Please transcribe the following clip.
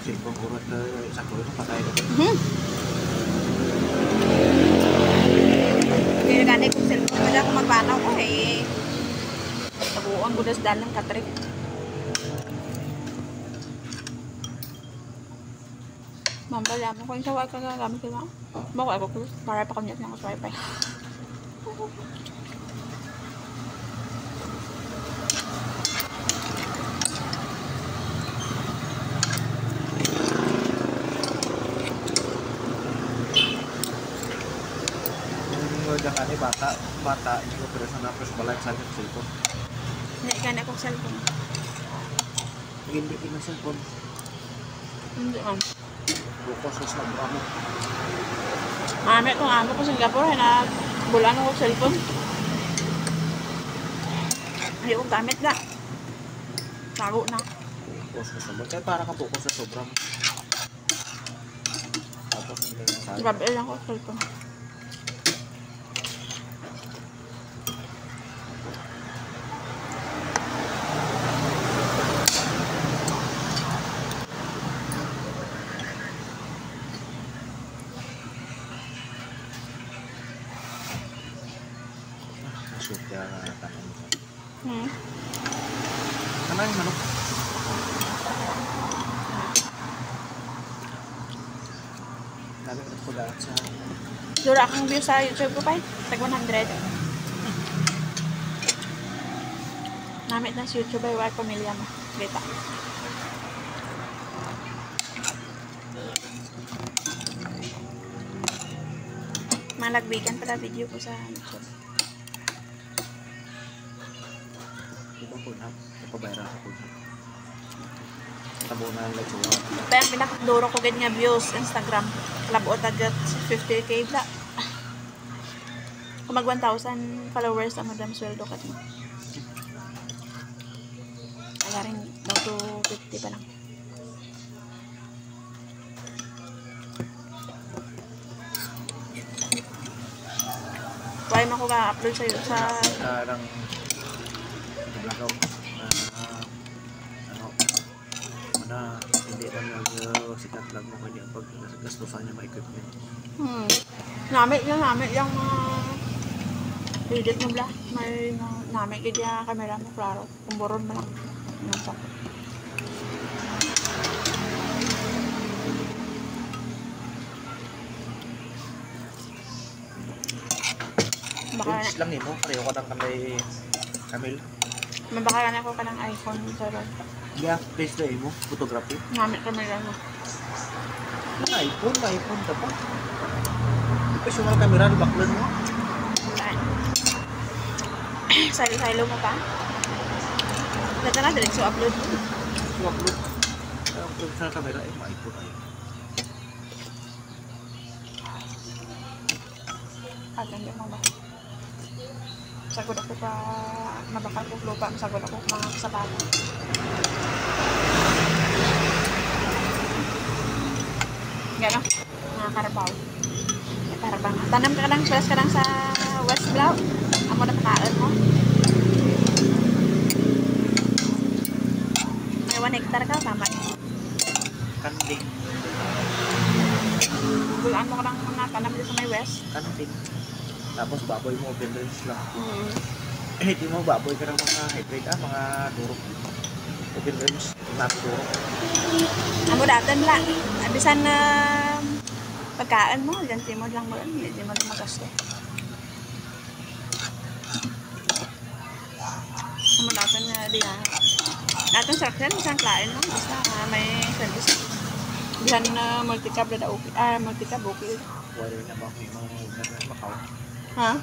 cellphone kurot ke sakto itu patay ko. Kaya gani kung cellphone ko dyan, kung magbanaw ko eh. Tabuan ko das dalang katrik. Mambala mo ko yung sawag ka gagamit ko lang. Bako ako ko, para pa kami ng wifi. Jangan bata ini ko pero sana terus balik sa cellphone. Hindi gani akong cellphone. Hindi na cellphone. Hindi man. Bukas sa amo. Mami kung amo ko Singapore, na bulan ako cellphone. Hindi ko gamit na. Tago na. Bukas sa kaya para ka bukas sa sobrang. Tapos hindi na sa. Grabe lang ako cellphone. Sudah tanam. Ano yung manok? Dami ko po lahat sa... Dura akong view sa YouTube ko pa eh. Tag 100. Namit na sa YouTube ay wala pamilya mo. Kita. Malagbigan pala video ko sa YouTube. Punhap, napabayra sa punhap. Tabunan lang siya. Pero pinakaduro ko ganyan views Instagram. Labot agad 50k na. Kung mag 1,000 followers na madam sweldo ka din. Kaya rin daw to 50 pa lang. Why mo ko ka-upload sa'yo sa... Parang... Lagaw ano hindi pa sikat lang mo kanya pag gastusan niya mga equipment. Namit yung mga edit mo bla. May namit kaya camera mo klaro. Kumburon mo lang. Baka lang mo, pareho ka ng kamay Camille. Mabakalan ako ka ng iPhone sa road. Yeah, place na mo, photography. Namit camera mo. iPhone ka pa. Professional camera, di backload mo? Silo mo pa? Gata na, direct so upload mo. Upload. Professional camera, iPhone tayo. Hindi mo ba? Sagod ako pa nabakal ko lupa, sagod ako mga sapato. Gano'n? Mga karabaw. Karabang. Tanam ka lang, stress ka lang sa West Blau. Amo na pakain mo. May 1 hectare ka, tama. Kanding. Bulaan mo ka lang mga tanam dito sa may West. Kanding. Tapos baboy mo, open range lang. Hindi mo baboy ka ng mga hybrid, mga durok. Open range, naturo. Amo datan lang. Abisan na pagkaan mo, ganti mo lang mo, hindi mo lang magasto. Amo datan na di na. Datan sakyan, isang klain mo. Basta may service. Bihan na multi-cab na okay. Multi-cab okay. Wala na ba kung mga Macau? Ha?